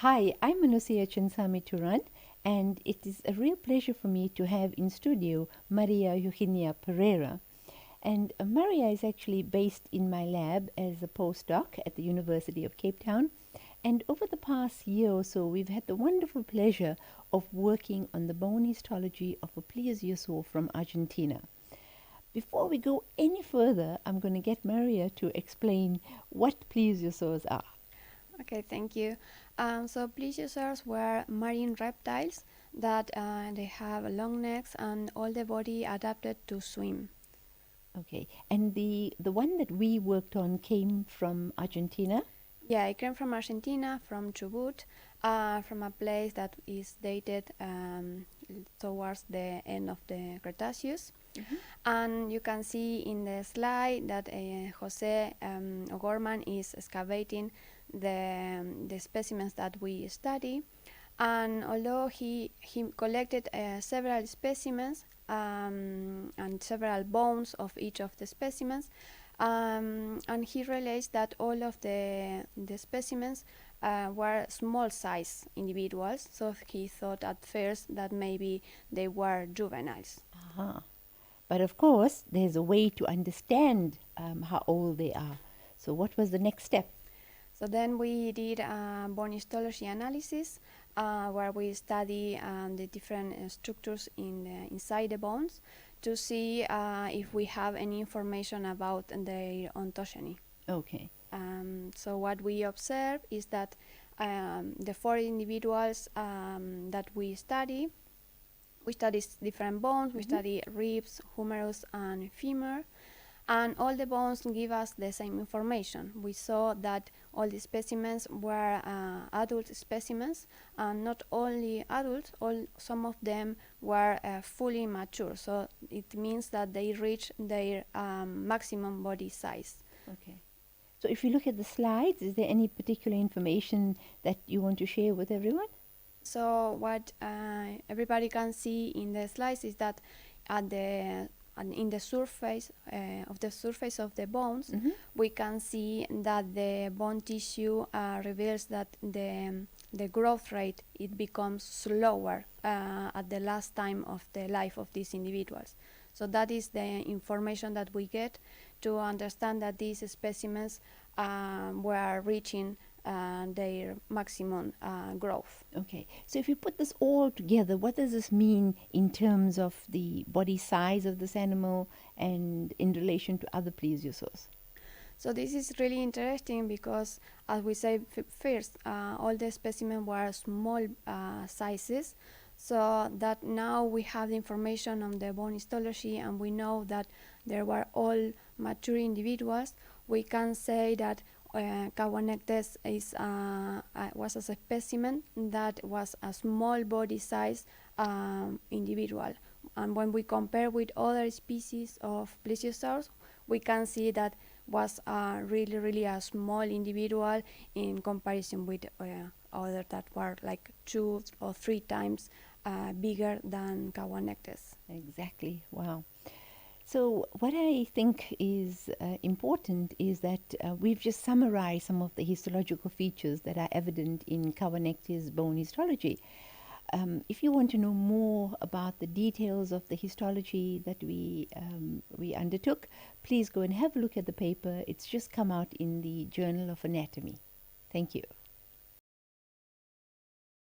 Hi, I'm Manusia Chinsami Turan, and it is a real pleasure for me to have in studio Maria Eugenia Pereira. And Maria is actually based in my lab as a postdoc at the University of Cape Town. And over the past year or so, we've had the wonderful pleasure of working on the bone histology of a plesiosaur from Argentina. Before we go any further, I'm going to get Maria to explain what plesiosaurs are. Okay, thank you. So plesiosaurs were marine reptiles that they have long necks and all the body adapted to swim. Okay, and the one that we worked on came from Argentina. Yeah, I came from Argentina, from Chubut, from a place that is dated towards the end of the Cretaceous. Mm-hmm. And you can see in the slide that Jose O'Gorman is excavating the specimens that we study. And although he collected several specimens and several bones of each of the specimens, and he realized that all of the specimens were small size individuals, so he thought at first that maybe they were juveniles. Uh-huh. But of course, there's a way to understand how old they are. So, what was the next step? So then we did a bone histology analysis where we study the different structures inside the bones to see if we have any information about their ontogeny. Okay. So what we observe is that the four individuals that we study different bones. We study ribs, humerus, and femur. And all the bones give us the same information. We saw that all the specimens were adult specimens, and not only adults, some of them were fully mature. So it means that they reach their maximum body size. Okay. So, if you look at the slides, is there any particular information that you want to share with everyone? So what everybody can see in the slides is that at the in the surface of the bones, we can see that the bone tissue reveals that the growth rate it becomes slower at the last time of the life of these individuals. So that is the information that we get to understand that these specimens were reaching their maximum growth. Okay. So, if you put this all together, what does this mean in terms of the body size of this animal and in relation to other plesiosaurs? So this is really interesting because, as we said first, all the specimens were small sizes. So that now we have the information on the bone histology, and we know that there were all mature individuals. We can say that Cauanectes was a specimen that was a small body size individual. And when we compare with other species of plesiosaurs, we can see that was really a small individual in comparison with other that were like 2 or 3 times bigger than Cauanectes. Exactly. Wow. So, what I think is important is that we've just summarized some of the histological features that are evident in Cauanectes bone histology. If you want to know more about the details of the histology that we undertook, please go and have a look at the paper. It's just come out in the Journal of Anatomy. Thank you.